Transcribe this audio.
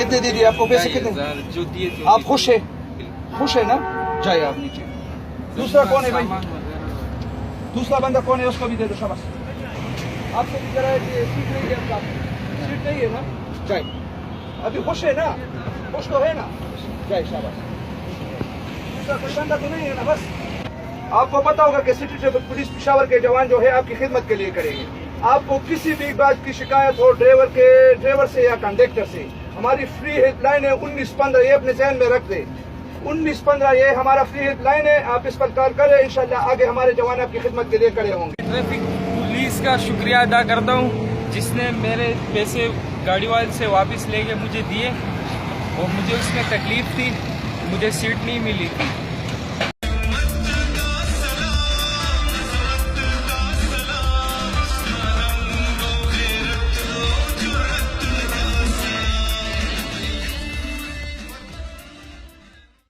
कितने दे दिए आपको पैसे कितने? जो दिए थे आप खुश है? खुश है ना? जाइए आप नीचे। दूसरा कौन है भाई? दूसरा बंदा कौन है? उसको भी दे दो शाबाश। आपको भी जरा सीट नहीं है आपका, सीट नहीं है ना? जाए अभी खुश है ना? खुश तो है ना? जाए शाबाश। दूसरा कोई बंदा तो नहीं है ना? बस आपको पता होगा कि सिटी ट्रैफिक पुलिस पेशावर के जवान जो है आपकी खिदमत के लिए करेंगे। आपको किसी भी बात की शिकायत हो ड्राइवर से या कंडक्टर से, हमारी फ्री हेल्पलाइन है 1915, ये अपने जहन में रख दे। 1915 ये हमारा फ्री हेल्पलाइन है, आप इस पर कॉल करें, इंशाल्लाह आगे हमारे जवान आपकी खिदमत के लिए खड़े होंगे। ट्रैफिक पुलिस का शुक्रिया अदा करता हूँ जिसने मेरे पैसे गाड़ी वाले से वापस लेके मुझे दिए, और मुझे उसमें तकलीफ थी, मुझे सीट नहीं मिली थी।